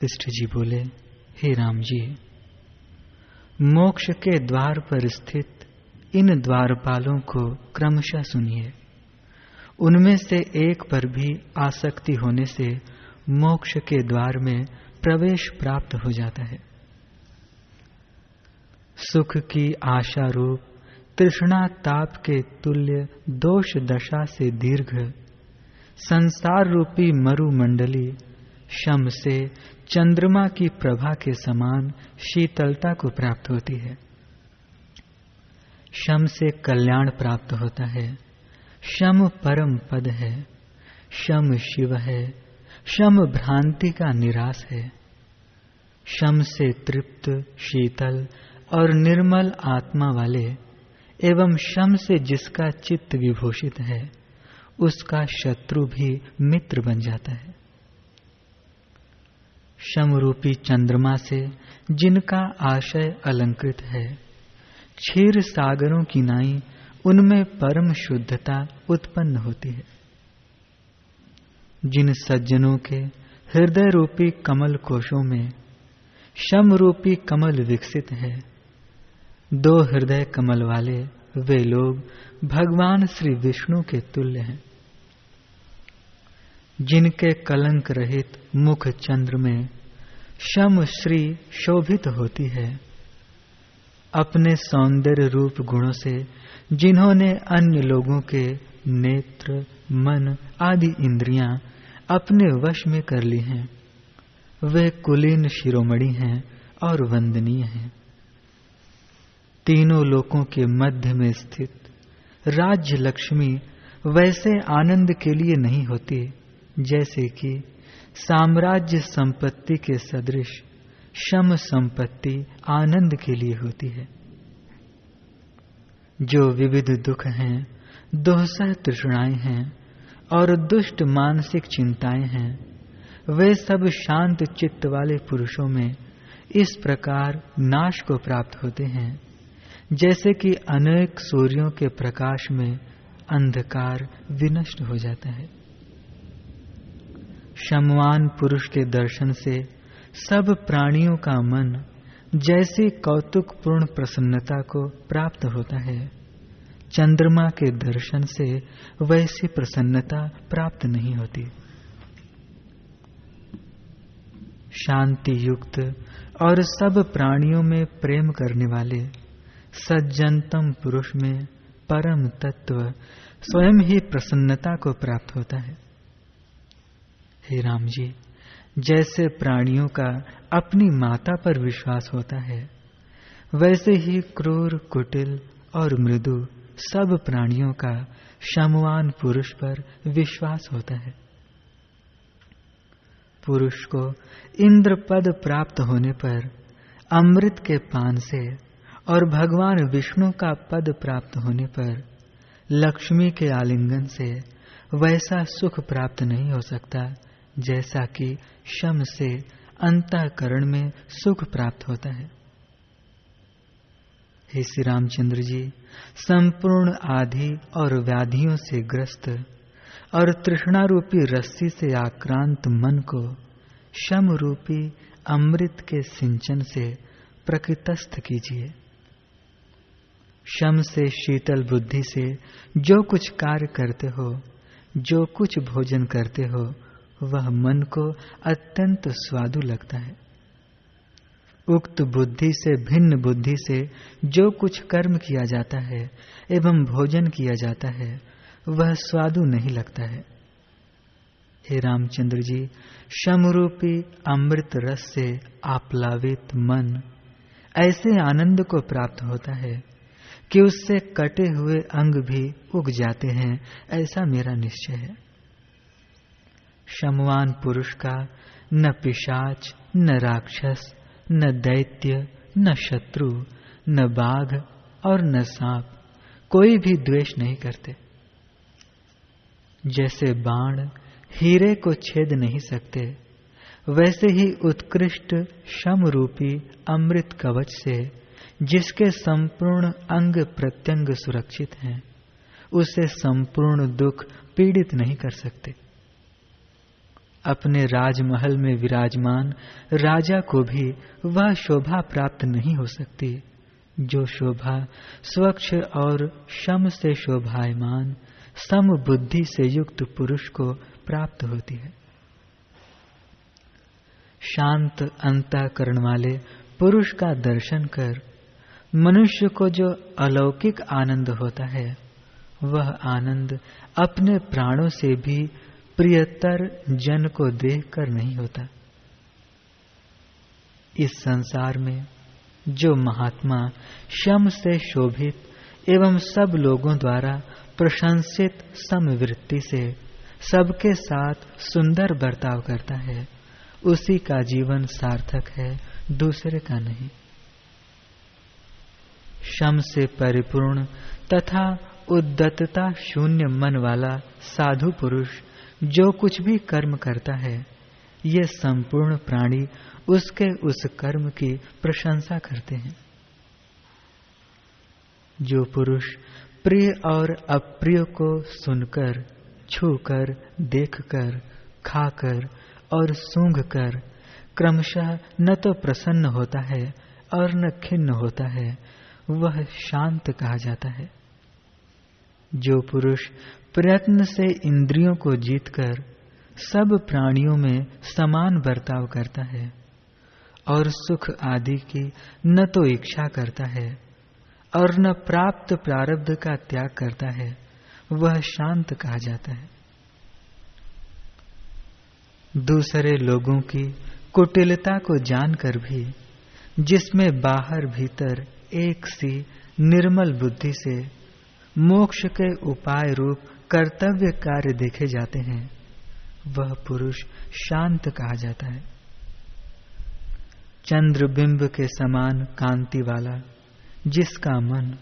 वशिष्ठ जी बोले, हे राम जी, मोक्ष के द्वार पर स्थित इन द्वारपालों को क्रमशः सुनिए। उनमें से एक पर भी आसक्ति होने से मोक्ष के द्वार में प्रवेश प्राप्त हो जाता है। सुख की आशा रूप तृष्णा ताप के तुल्य दोष दशा से दीर्घ संसार रूपी मरुमंडली शम से चंद्रमा की प्रभा के समान शीतलता को प्राप्त होती है। शम से कल्याण प्राप्त होता है। शम परम पद है। शम शिव है। शम भ्रांति का निराश है। शम से तृप्त, शीतल और निर्मल आत्मा वाले एवं शम से जिसका चित्त विभूषित है, उसका शत्रु भी मित्र बन जाता है। शम रूपी चंद्रमा से जिनका आशय अलंकृत है, क्षीर सागरों की नाई उनमें परम शुद्धता उत्पन्न होती है। जिन सज्जनों के हृदय रूपी कमल कोशों में शम रूपी कमल विकसित है, दो हृदय कमल वाले वे लोग भगवान श्री विष्णु के तुल्य हैं। जिनके कलंक रहित मुख चंद्र में शम श्री शोभित होती है, अपने सौंदर्य रूप गुणों से जिन्होंने अन्य लोगों के नेत्र, मन आदि इंद्रियां अपने वश में कर ली हैं, वे कुलीन शिरोमणि हैं और वंदनीय हैं। तीनों लोकों के मध्य में स्थित राज्य लक्ष्मी वैसे आनंद के लिए नहीं होती जैसे कि साम्राज्य संपत्ति के सदृश शम संपत्ति आनंद के लिए होती है। जो विविध दुख हैं, दोहसह तृष्णाएं हैं और दुष्ट मानसिक चिंताएं हैं, वे सब शांत चित्त वाले पुरुषों में इस प्रकार नाश को प्राप्त होते हैं जैसे कि अनेक सूर्यों के प्रकाश में अंधकार विनष्ट हो जाता है। शमवान पुरुष के दर्शन से सब प्राणियों का मन जैसी कौतुकपूर्ण प्रसन्नता को प्राप्त होता है, चंद्रमा के दर्शन से वैसी प्रसन्नता प्राप्त नहीं होती। शांति युक्त और सब प्राणियों में प्रेम करने वाले सज्जनतम पुरुष में परम तत्व स्वयं ही प्रसन्नता को प्राप्त होता है। हे राम जी, जैसे प्राणियों का अपनी माता पर विश्वास होता है, वैसे ही क्रूर, कुटिल और मृदु सब प्राणियों का शमवान पुरुष पर विश्वास होता है। पुरुष को इंद्र पद प्राप्त होने पर अमृत के पान से और भगवान विष्णु का पद प्राप्त होने पर लक्ष्मी के आलिंगन से वैसा सुख प्राप्त नहीं हो सकता जैसा कि शम से अंतःकरण में सुख प्राप्त होता है। हे श्री रामचंद्र जी, संपूर्ण आधि और व्याधियों से ग्रस्त और तृष्णा रूपी रस्सी से आक्रांत मन को शम रूपी अमृत के सिंचन से प्रकृतस्थ कीजिए। शम से शीतल बुद्धि से जो कुछ कार्य करते हो, जो कुछ भोजन करते हो, वह मन को अत्यंत स्वादु लगता है। उक्त बुद्धि से भिन्न बुद्धि से जो कुछ कर्म किया जाता है एवं भोजन किया जाता है, वह स्वादु नहीं लगता है। हे रामचंद्र जी, शमरूपी अमृत रस से आप्लावित मन ऐसे आनंद को प्राप्त होता है कि उससे कटे हुए अंग भी उग जाते हैं, ऐसा मेरा निश्चय है। शमवान पुरुष का न पिशाच, न राक्षस, न दैत्य, न शत्रु, न बाघ और न सांप कोई भी द्वेष नहीं करते। जैसे बाण हीरे को छेद नहीं सकते, वैसे ही उत्कृष्ट शम रूपी अमृत कवच से जिसके संपूर्ण अंग प्रत्यंग सुरक्षित हैं, उसे संपूर्ण दुख पीड़ित नहीं कर सकते। अपने राजमहल में विराजमान राजा को भी वह शोभा प्राप्त नहीं हो सकती जो शोभा स्वच्छ और शम से शोभायमान सम बुद्धि से युक्त पुरुष को प्राप्त होती है। शांत अंतःकरण वाले पुरुष का दर्शन कर मनुष्य को जो अलौकिक आनंद होता है, वह आनंद अपने प्राणों से भी प्रियतर जन को देखकर नहीं होता। इस संसार में जो महात्मा शम से शोभित एवं सब लोगों द्वारा प्रशंसित समवृत्ति से सबके साथ सुंदर बर्ताव करता है, उसी का जीवन सार्थक है, दूसरे का नहीं। शम से परिपूर्ण तथा उद्दतता शून्य मन वाला साधु पुरुष जो कुछ भी कर्म करता है, ये संपूर्ण प्राणी उसके उस कर्म की प्रशंसा करते हैं। जो पुरुष प्रिय और अप्रिय को सुनकर, छूकर, देखकर, खाकर और सूंघकर क्रमशः न तो प्रसन्न होता है और न खिन्न होता है, वह शांत कहा जाता है। जो पुरुष प्रयत्न से इंद्रियों को जीतकर सब प्राणियों में समान बर्ताव करता है और सुख आदि की न तो इच्छा करता है और न प्राप्त प्रारब्ध का त्याग करता है, वह शांत कहा जाता है। दूसरे लोगों की कुटिलता को जानकर भी जिसमें बाहर भीतर एक सी निर्मल बुद्धि से मोक्ष के उपाय रूप कर्तव्य कार्य देखे जाते हैं, वह पुरुष शांत कहा जाता है। चंद्रबिंब के समान कांति वाला जिसका मन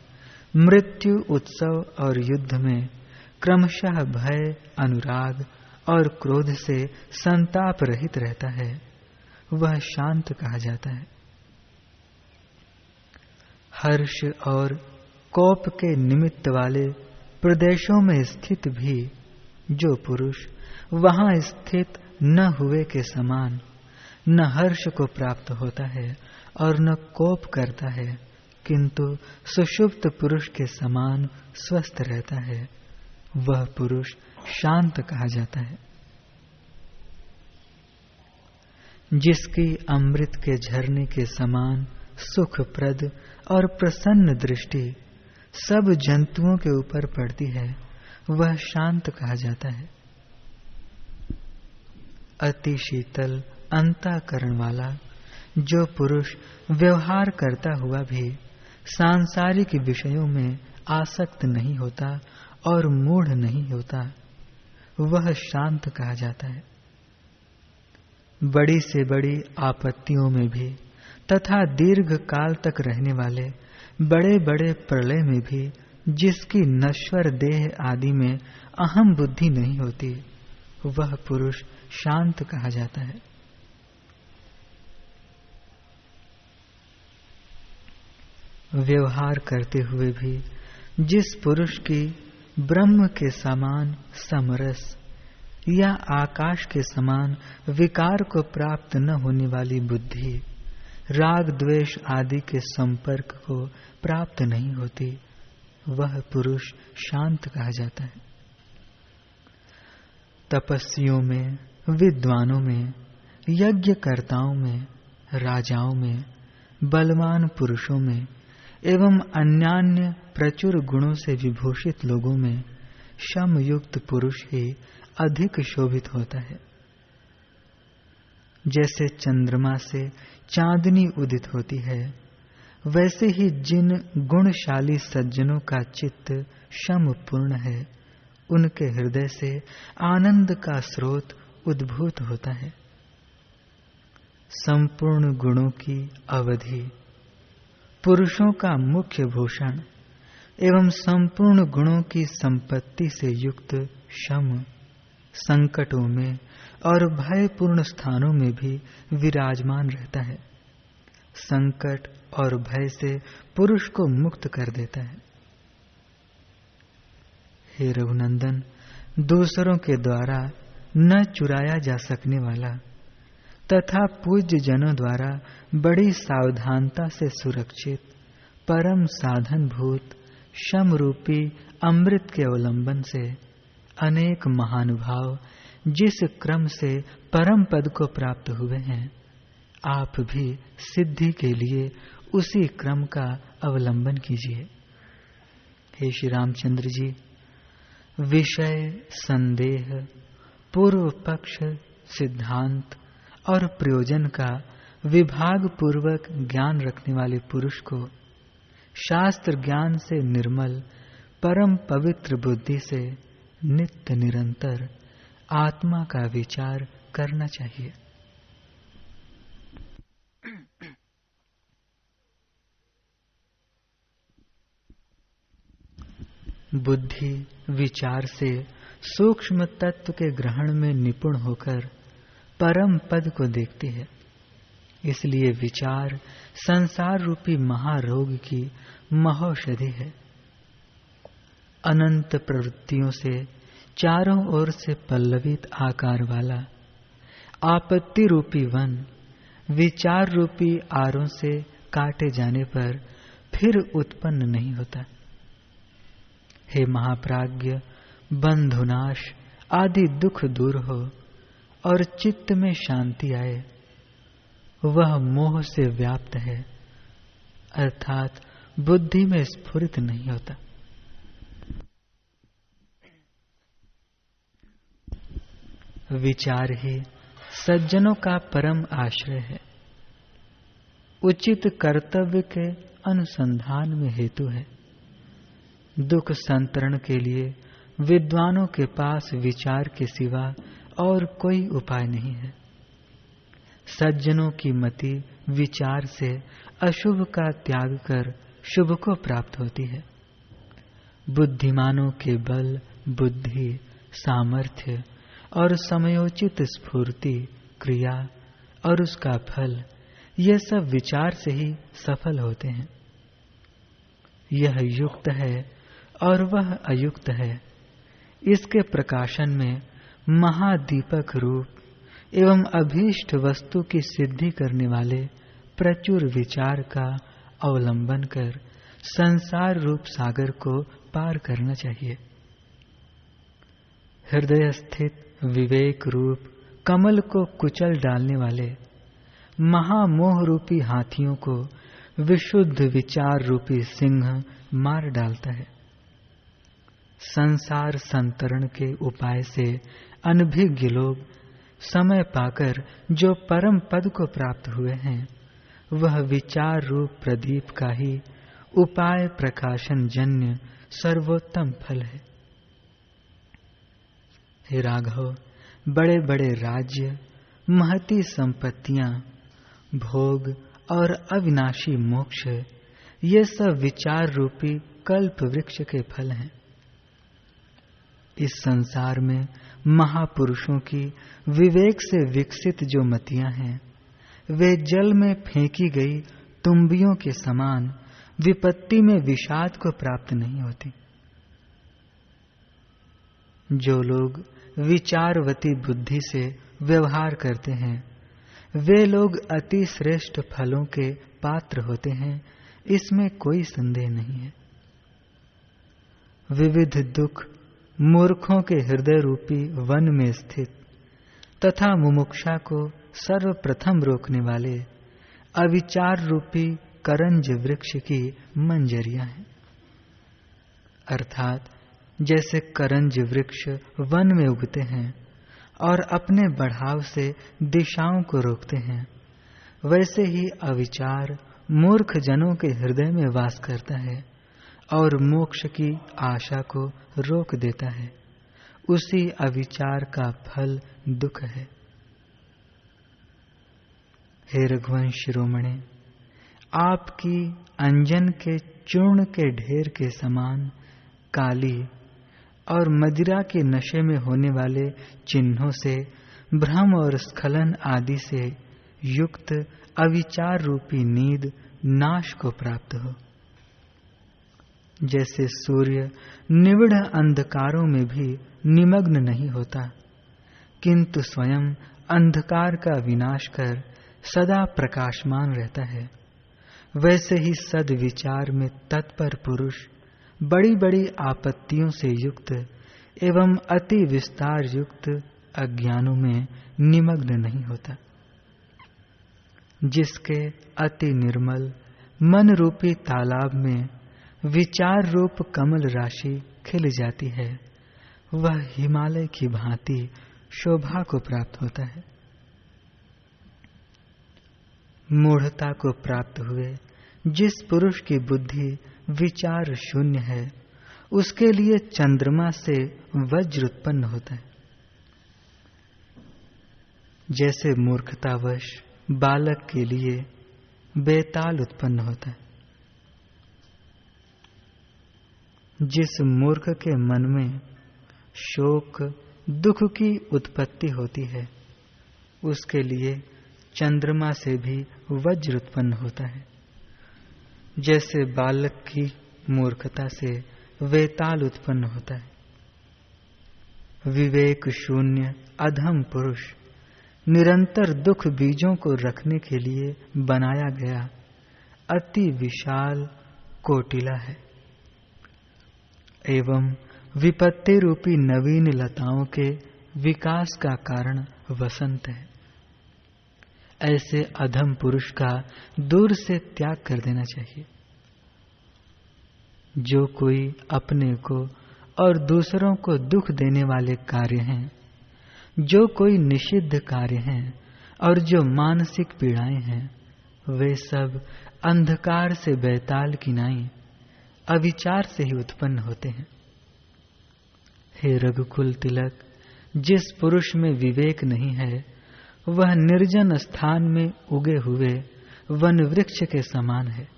मृत्यु, उत्सव और युद्ध में क्रमशः भय, अनुराग और क्रोध से संताप रहित रहता है, वह शांत कहा जाता है। हर्ष और कोप के निमित्त वाले प्रदेशों में स्थित भी जो पुरुष वहां स्थित न हुए के समान न हर्ष को प्राप्त होता है और न कोप करता है, किंतु सुषुप्त पुरुष के समान स्वस्थ रहता है, वह पुरुष शांत कहा जाता है। जिसकी अमृत के झरने के समान सुखप्रद और प्रसन्न दृष्टि सब जंतुओं के ऊपर पड़ती है, वह शांत कहा जाता है। अति शीतल अंतःकरण वाला जो पुरुष व्यवहार करता हुआ भी सांसारिक विषयों में आसक्त नहीं होता और मूढ़ नहीं होता, वह शांत कहा जाता है। बड़ी से बड़ी आपत्तियों में भी तथा दीर्घ काल तक रहने वाले बड़े बड़े प्रलय में भी जिसकी नश्वर देह आदि में अहम बुद्धि नहीं होती, वह पुरुष शांत कहा जाता है। व्यवहार करते हुए भी जिस पुरुष की ब्रह्म के समान समरस या आकाश के समान विकार को प्राप्त न होने वाली बुद्धि राग द्वेष आदि के संपर्क को प्राप्त नहीं होती, वह पुरुष शांत कहा जाता है। तपस्वियों में, विद्वानों में, यज्ञकर्ताओं में, राजाओं में, बलवान पुरुषों में एवं अन्यान्य प्रचुर गुणों से विभूषित लोगों में शम युक्त पुरुष ही अधिक शोभित होता है। जैसे चंद्रमा से चांदनी उदित होती है, वैसे ही जिन गुणशाली सज्जनों का चित्त शम पूर्ण है, उनके हृदय से आनंद का स्रोत उद्भूत होता है। संपूर्ण गुणों की अवधि, पुरुषों का मुख्य भूषण एवं संपूर्ण गुणों की संपत्ति से युक्त शम संकटों में और भयपूर्ण स्थानों में भी विराजमान रहता है। संकट और भय से पुरुष को मुक्त कर देता है। हे रघुनंदन, दूसरों के द्वारा न चुराया जा सकने वाला तथा पूज्य जनों द्वारा बड़ी सावधानता से सुरक्षित परम साधन भूत शम रूपी अमृत के अवलंबन से अनेक महानुभाव जिस क्रम से परम पद को प्राप्त हुए हैं, आप भी सिद्धि के लिए उसी क्रम का अवलंबन कीजिए। हे श्री रामचंद्र जी, विषय, संदेह, पूर्व पक्ष, सिद्धांत और प्रयोजन का विभाग पूर्वक ज्ञान रखने वाले पुरुष को शास्त्र ज्ञान से निर्मल परम पवित्र बुद्धि से नित्य निरंतर आत्मा का विचार करना चाहिए। बुद्धि विचार से सूक्ष्म तत्व के ग्रहण में निपुण होकर परम पद को देखती है। इसलिए विचार संसार रूपी महारोग की महौषधि है। अनंत प्रवृत्तियों से चारों ओर से पल्लवित आकार वाला आपत्ति रूपी वन विचार रूपी आरों से काटे जाने पर फिर उत्पन्न नहीं होता। हे महाप्राज्ञ, बंधुनाश आदि दुख दूर हो और चित्त में शांति आए, वह मोह से व्याप्त है, अर्थात बुद्धि में स्फुरित नहीं होता। विचार ही सज्जनों का परम आश्रय है, उचित कर्तव्य के अनुसंधान में हेतु है। दुख संतरण के लिए विद्वानों के पास विचार के सिवा और कोई उपाय नहीं है। सज्जनों की मति विचार से अशुभ का त्याग कर शुभ को प्राप्त होती है। बुद्धिमानों के बल, बुद्धि, सामर्थ्य और समयोचित स्फूर्ति, क्रिया और उसका फल, ये सब विचार से ही सफल होते हैं। यह युक्त है और वह अयुक्त है, इसके प्रकाशन में महादीपक रूप एवं अभीष्ट वस्तु की सिद्धि करने वाले प्रचुर विचार का अवलंबन कर संसार रूप सागर को पार करना चाहिए। हृदय स्थित विवेक रूप कमल को कुचल डालने वाले महामोह रूपी हाथियों को विशुद्ध विचार रूपी सिंह मार डालता है। संसार संतरण के उपाय से अनभिज्ञ लोग समय पाकर जो परम पद को प्राप्त हुए हैं, वह विचार रूप प्रदीप का ही उपाय प्रकाशन जन्य सर्वोत्तम फल है। हे राघव, बड़े बड़े राज्य, महती संपत्तियां, भोग और अविनाशी मोक्ष, ये सब विचार रूपी कल्प वृक्ष के फल हैं। इस संसार में महापुरुषों की विवेक से विकसित जो मतियां हैं, वे जल में फेंकी गई तुम्बियों के समान विपत्ति में विषाद को प्राप्त नहीं होती। जो लोग विचारवती बुद्धि से व्यवहार करते हैं, वे लोग अति श्रेष्ठ फलों के पात्र होते हैं, इसमें कोई संदेह नहीं है। विविध दुख मूर्खों के हृदय रूपी वन में स्थित तथा मुमुक्षा को सर्वप्रथम रोकने वाले अविचार रूपी करंज वृक्ष की मंजरियां हैं। अर्थात जैसे करंज वृक्ष वन में उगते हैं और अपने बढ़ाव से दिशाओं को रोकते हैं, वैसे ही अविचार मूर्ख जनों के हृदय में वास करता है और मोक्ष की आशा को रोक देता है। उसी अविचार का फल दुख है। हे रघुवंश शिरोमणि, आपकी अंजन के चूर्ण के ढेर के समान काली और मदिरा के नशे में होने वाले चिन्हों से, भ्रम और स्खलन आदि से युक्त अविचार रूपी नींद नाश को प्राप्त हो। जैसे सूर्य निविड़ अंधकारों में भी निमग्न नहीं होता, किंतु स्वयं अंधकार का विनाश कर सदा प्रकाशमान रहता है, वैसे ही सद्विचार में तत्पर पुरुष बड़ी बड़ी आपत्तियों से युक्त एवं अति विस्तार युक्त अज्ञानों में निमग्न नहीं होता। जिसके अति निर्मल मन रूपी तालाब में विचार रूप कमल राशि खिल जाती है, वह हिमालय की भांति शोभा को प्राप्त होता है। मूढ़ता को प्राप्त हुए जिस पुरुष की बुद्धि विचार शून्य है, उसके लिए चंद्रमा से वज्र उत्पन्न होता है। जैसे मूर्खतावश बालक के लिए बेताल उत्पन्न होता है। जिस मूर्ख के मन में शोक दुख की उत्पत्ति होती है, उसके लिए चंद्रमा से भी वज्र उत्पन्न होता है। जैसे बालक की मूर्खता से वेताल उत्पन्न होता है। विवेक शून्य अधम पुरुष निरंतर दुख बीजों को रखने के लिए बनाया गया अति विशाल कोटिला है एवं विपत्ति रूपी नवीन लताओं के विकास का कारण वसंत है। ऐसे अधम पुरुष का दूर से त्याग कर देना चाहिए। जो कोई अपने को और दूसरों को दुख देने वाले कार्य हैं, जो कोई निषिद्ध कार्य हैं और जो मानसिक पीड़ाएं हैं, वे सब अंधकार से बैताल की नाई अविचार से ही उत्पन्न होते हैं। हे रघुकुल तिलक, जिस पुरुष में विवेक नहीं है, वह निर्जन स्थान में उगे हुए वन वृक्ष के समान है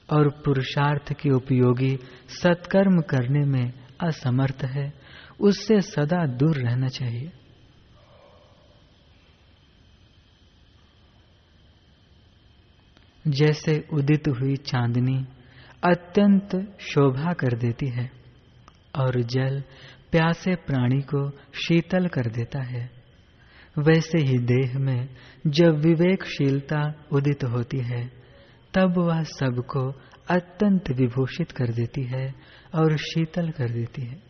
और पुरुषार्थ के उपयोगी सत्कर्म करने में असमर्थ है। उससे सदा दूर रहना चाहिए। जैसे उदित हुई चांदनी अत्यंत शोभा कर देती है और जल प्यासे प्राणी को शीतल कर देता है, वैसे ही देह में जब विवेकशीलता उदित होती है, तब वह सबको अत्यंत विभूषित कर देती है और शीतल कर देती है।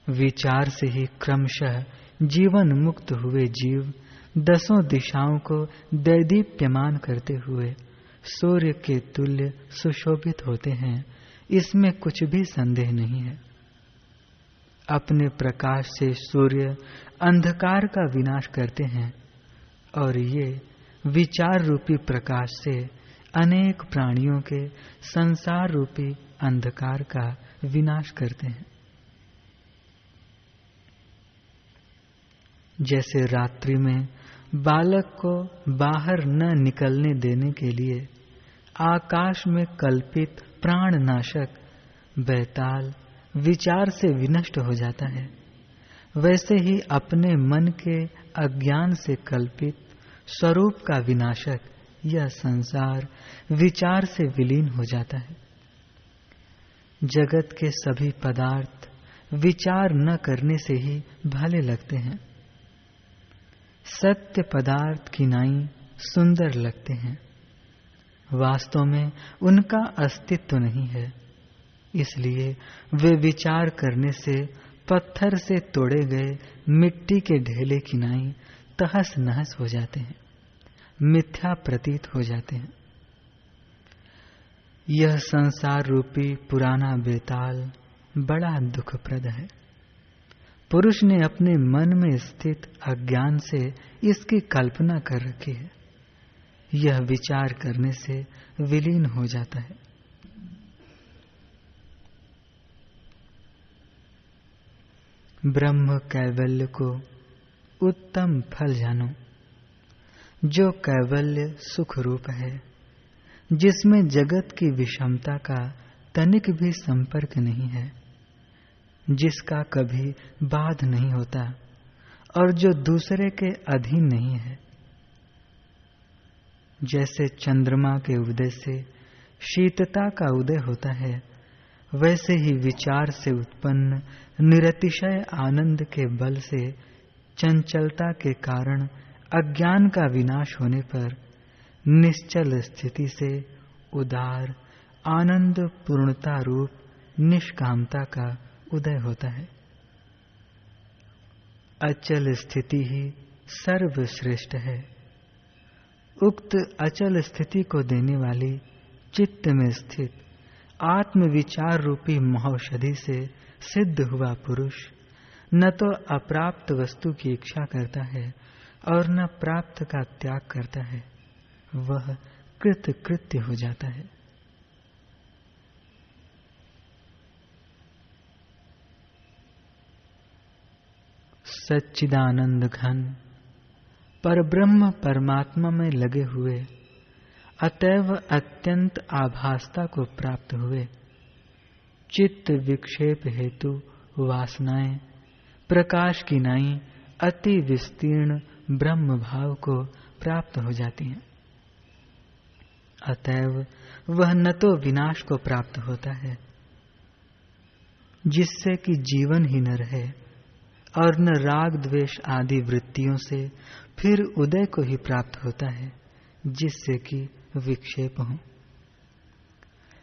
विचार से ही क्रमशः जीवन मुक्त हुए जीव दसों दिशाओं को दैदीप्यमान करते हुए सूर्य के तुल्य सुशोभित होते हैं, इसमें कुछ भी संदेह नहीं है। अपने प्रकाश से सूर्य अंधकार का विनाश करते हैं और ये विचार रूपी प्रकाश से अनेक प्राणियों के संसार रूपी अंधकार का विनाश करते हैं। जैसे रात्रि में बालक को बाहर न निकलने देने के लिए आकाश में कल्पित प्राणनाशक बैताल विचार से विनष्ट हो जाता है, वैसे ही अपने मन के अज्ञान से कल्पित स्वरूप का विनाशक यह संसार विचार से विलीन हो जाता है। जगत के सभी पदार्थ विचार न करने से ही भले लगते हैं। सत्य पदार्थ की नाई सुंदर लगते हैं, वास्तव में उनका अस्तित्व नहीं है। इसलिए वे विचार करने से पत्थर से तोड़े गए मिट्टी के ढेले की नाई तहस नहस हो जाते हैं, मिथ्या प्रतीत हो जाते हैं। यह संसार रूपी पुराना बेताल बड़ा दुखप्रद है। पुरुष ने अपने मन में स्थित अज्ञान से इसकी कल्पना कर रखी है। यह विचार करने से विलीन हो जाता है। ब्रह्म कैवल्य को उत्तम फल जानो। जो कैवल्य सुख रूप है, जिसमें जगत की विषमता का तनिक भी संपर्क नहीं है, जिसका कभी बाध नहीं होता और जो दूसरे के अधीन नहीं है। जैसे चंद्रमा के उदय से शीतता का उदय होता है, वैसे ही विचार से उत्पन्न निरतिशय आनंद के बल से चंचलता के कारण अज्ञान का विनाश होने पर निश्चल स्थिति से उदार आनंद पूर्णता रूप निष्कामता का उदय होता है। अचल स्थिति ही सर्वश्रेष्ठ है। उक्त अचल स्थिति को देने वाली चित्त में स्थित आत्म विचार रूपी महौषधि से सिद्ध हुआ पुरुष न तो अप्राप्त वस्तु की इच्छा करता है और न प्राप्त का त्याग करता है, वह कृतकृत्य हो जाता है। सच्चिदानंद घन परब्रह्म परमात्मा में लगे हुए अतएव अत्यंत आभासता को प्राप्त हुए चित्त विक्षेप हेतु वासनाएं प्रकाश की नाई अति विस्तीर्ण ब्रह्म भाव को प्राप्त हो जाती हैं। अतएव वह न तो विनाश को प्राप्त होता है जिससे कि जीवन ही न रहे और न राग द्वेष आदि वृत्तियों से फिर उदय को ही प्राप्त होता है जिससे कि विक्षेप हो।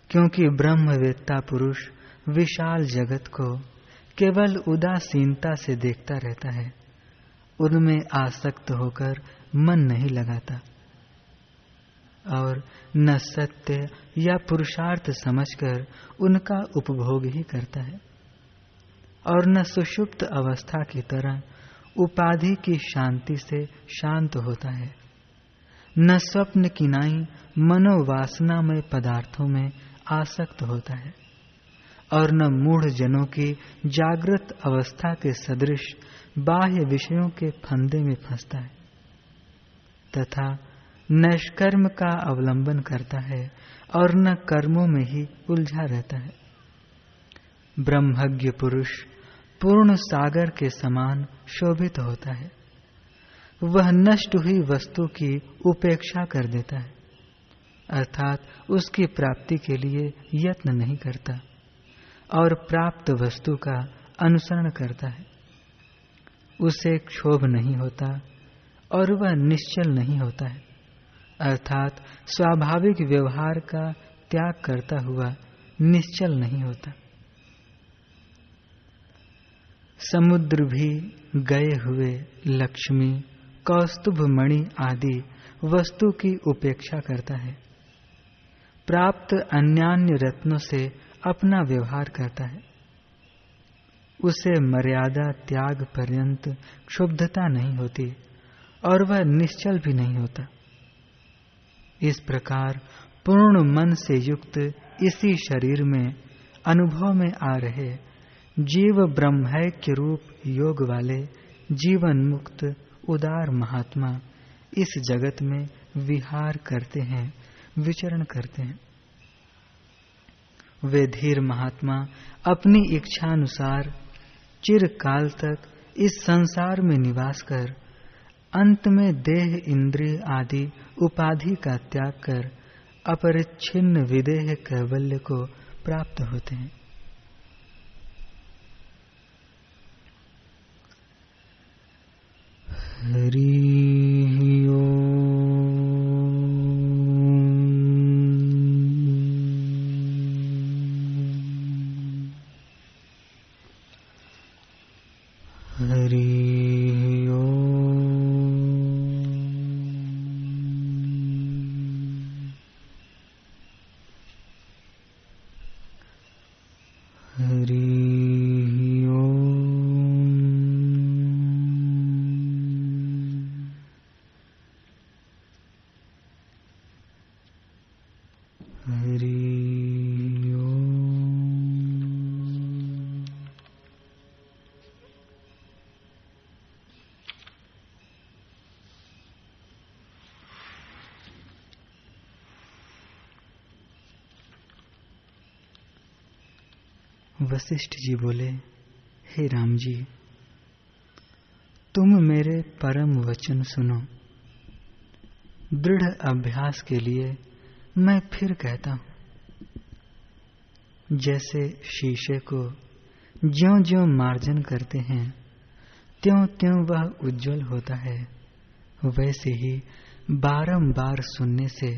क्योंकि ब्रह्मवेत्ता पुरुष विशाल जगत को केवल उदासीनता से देखता रहता है, उनमें आसक्त होकर मन नहीं लगाता और न सत्य या पुरुषार्थ समझकर उनका उपभोग ही करता है और न सुषुप्त अवस्था की तरह उपाधि की शांति से शांत होता है, न स्वप्न की नाई मनोवासनामय पदार्थों में आसक्त होता है और न मूढ़ जनों की जागृत अवस्था के सदृश बाह्य विषयों के फंदे में फंसता है तथा नैष्कर्म का अवलंबन करता है और न कर्मों में ही उलझा रहता है। ब्रह्मज्ञ पुरुष पूर्ण सागर के समान शोभित होता है। वह नष्ट हुई वस्तु की उपेक्षा कर देता है, अर्थात उसकी प्राप्ति के लिए यत्न नहीं करता और प्राप्त वस्तु का अनुसरण करता है। उसे क्षोभ नहीं होता और वह निश्चल नहीं होता है, अर्थात स्वाभाविक व्यवहार का त्याग करता हुआ निश्चल नहीं होता। समुद्र भी गए हुए लक्ष्मी कौस्तुभ मणि आदि वस्तु की उपेक्षा करता है, प्राप्त अन्यान्य रत्नों से अपना व्यवहार करता है। उसे मर्यादा त्याग पर्यंत क्षुब्धता नहीं होती और वह निश्चल भी नहीं होता। इस प्रकार पूर्ण मन से युक्त इसी शरीर में अनुभव में आ रहे जीव ब्रह्मैक्य रूप योग वाले जीवन मुक्त उदार महात्मा इस जगत में विहार करते हैं, विचरण करते हैं। वे धीर महात्मा अपनी इच्छानुसार चिरकाल तक इस संसार में निवास कर अंत में देह इंद्रिय आदि उपाधि का त्याग कर अपरिच्छिन्न विदेह कैवल्य को प्राप्त होते हैं। हरि ओम। हरि वशिष्ठ जी बोले, हे राम जी, तुम मेरे परम वचन सुनो। दृढ़ अभ्यास के लिए मैं फिर कहता हूं, जैसे शीशे को ज्यों ज्यों मार्जन करते हैं त्यों त्यों वह उज्जवल होता है, वैसे ही बारंबार सुनने से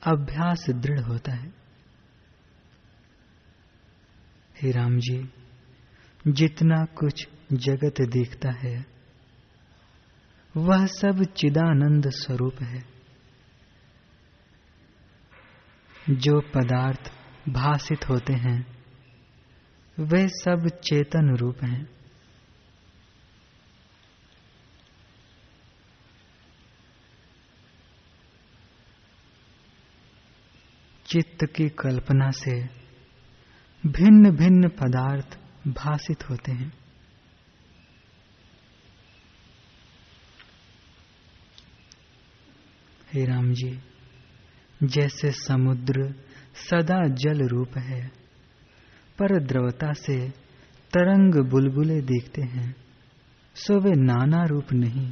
अभ्यास दृढ़ होता है। हे राम जी, जितना कुछ जगत दिखता है वह सब चिदानंद स्वरूप है। जो पदार्थ भासित होते हैं वे सब चेतन रूप हैं। चित्त की कल्पना से भिन्न भिन्न पदार्थ भासित होते हैं। हे राम जी, जैसे समुद्र सदा जल रूप है, पर द्रवता से तरंग बुलबुले दिखते हैं, सो वे नाना रूप नहीं,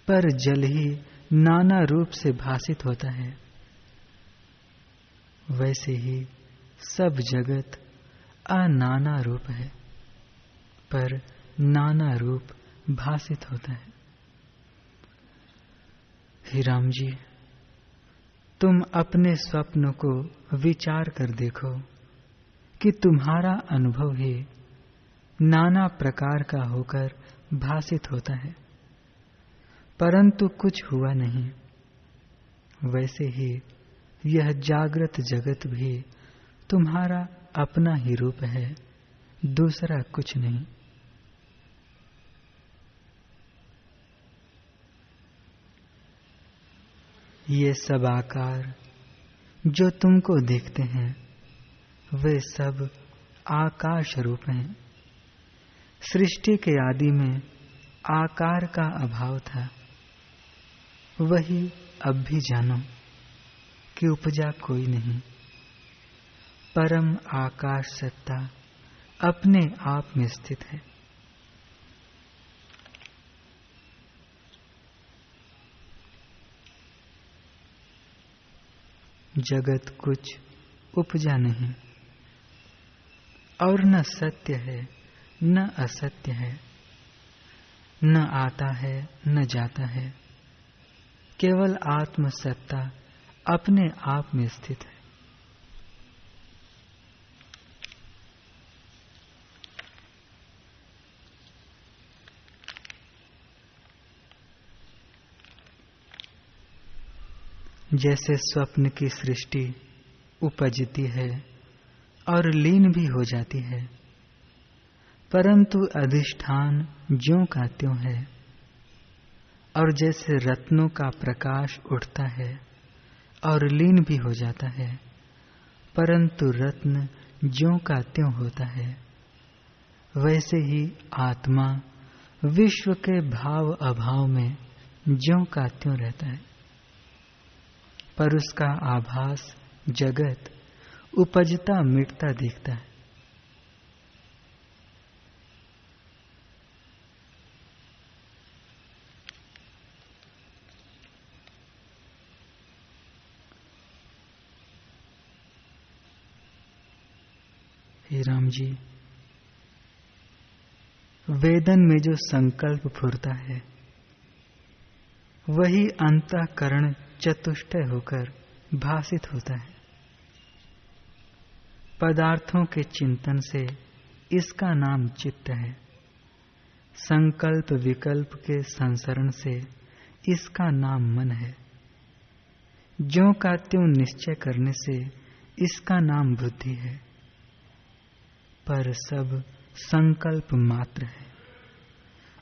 पर जल ही नाना रूप से भासित होता है। वैसे ही सब जगत अनाना रूप है, पर नाना रूप भासित होता है। हे राम जी, तुम अपने स्वप्न को विचार कर देखो कि तुम्हारा अनुभव ही नाना प्रकार का होकर भासित होता है, परंतु कुछ हुआ नहीं। वैसे ही यह जागृत जगत भी तुम्हारा अपना ही रूप है, दूसरा कुछ नहीं। ये सब आकार जो तुमको देखते हैं वे सब आकाश रूप हैं। सृष्टि के आदि में आकार का अभाव था, वही अब भी जानो कि उपजा कोई नहीं। परम आकाश सत्ता अपने आप में स्थित है। जगत कुछ उपजा नहीं, और न सत्य है न असत्य है, न आता है न जाता है, केवल आत्म सत्ता अपने आप में स्थित है। जैसे स्वप्न की सृष्टि उपजती है और लीन भी हो जाती है, परंतु अधिष्ठान ज्यों का त्यों है। और जैसे रत्नों का प्रकाश उठता है और लीन भी हो जाता है, परंतु रत्न ज्यों का त्यों होता है, वैसे ही आत्मा विश्व के भाव अभाव में ज्यों का त्यों रहता है, पर उसका आभास जगत उपजता मिटता दिखता है। हे राम जी, वेदन में जो संकल्प फुरता है वही अंतःकरण चतुष्टय होकर भासित होता है। पदार्थों के चिंतन से इसका नाम चित्त है। संकल्प विकल्प के संसरण से इसका नाम मन है। ज्यों का त्यों निश्चय करने से इसका नाम बुद्धि है। पर सब संकल्प मात्र है,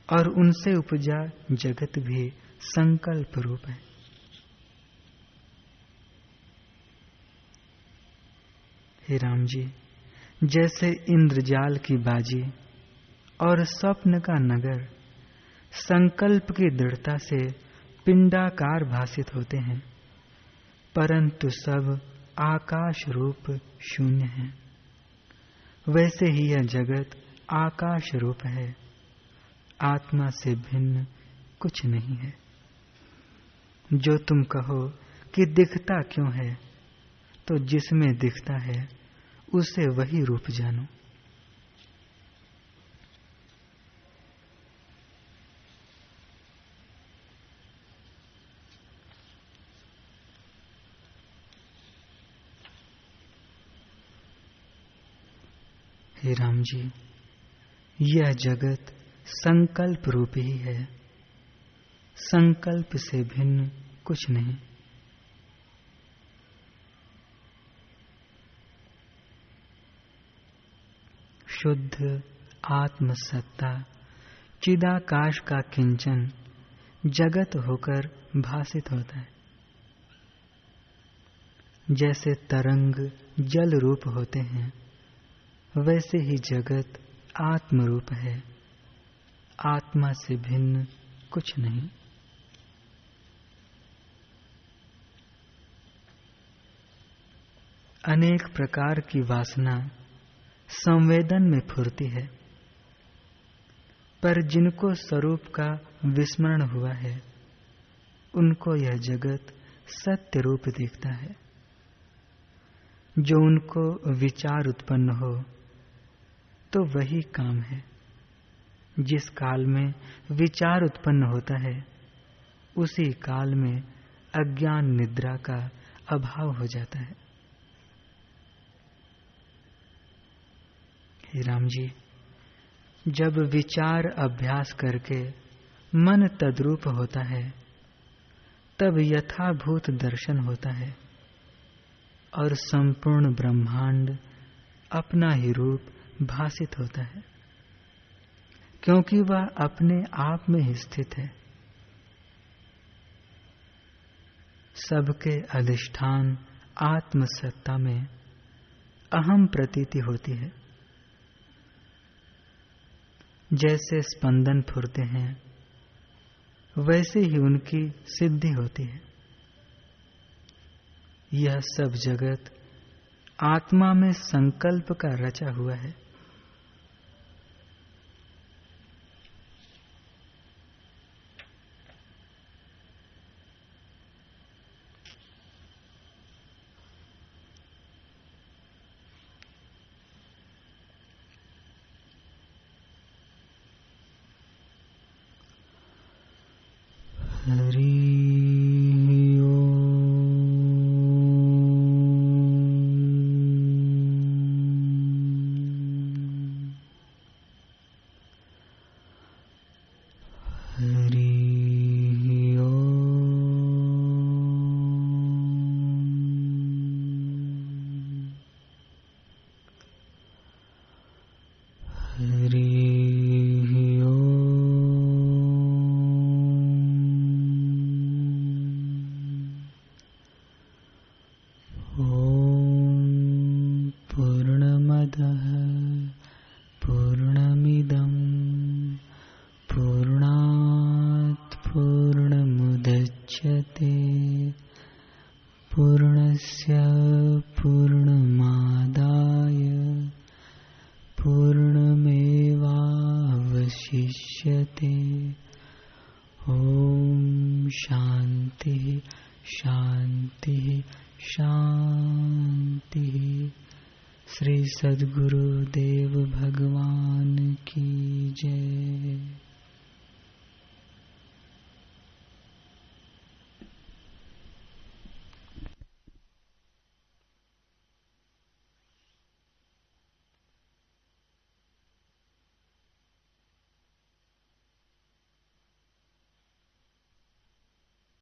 और उनसे उपजा जगत भी संकल्प रूप है। हे राम जी, जैसे इंद्रजाल की बाजी और स्वप्न का नगर संकल्प की दृढ़ता से पिंडाकार भासित होते हैं, परंतु सब आकाश रूप शून्य है, वैसे ही यह जगत आकाश रूप है, आत्मा से भिन्न कुछ नहीं है। जो तुम कहो कि दिखता क्यों है, तो जिसमें दिखता है उसे वही रूप जानो। हे राम जी, यह जगत संकल्प रूप ही है, संकल्प से भिन्न कुछ नहीं। शुद्ध आत्मसत्ता चिदाकाश का किंचन जगत होकर भासित होता है। जैसे तरंग जल रूप होते हैं, वैसे ही जगत आत्म रूप है, आत्मा से भिन्न कुछ नहीं। अनेक प्रकार की वासना संवेदन में फुरती है, पर जिनको स्वरूप का विस्मरण हुआ है, उनको यह जगत सत्य रूप दिखता है। जो उनको विचार उत्पन्न हो, तो वही काम है। जिस काल में विचार उत्पन्न होता है, उसी काल में अज्ञान निद्रा का अभाव हो जाता है। हे राम जी, जब विचार अभ्यास करके मन तद्रूप होता है, तब यथाभूत दर्शन होता है और संपूर्ण ब्रह्मांड अपना ही रूप भासित होता है, क्योंकि वह अपने आप में ही स्थित है। सबके अधिष्ठान आत्मसत्ता में अहम प्रतीति होती है। जैसे स्पंदन फुरते हैं, वैसे ही उनकी सिद्धि होती है। यह सब जगत आत्मा में संकल्प का रचा हुआ है। पूर्णस्य पूर्णमादाय पूर्णमेवावशिष्यते। ओम शांति शांति शांति। श्री सद्गुरु देव भगवान की जय।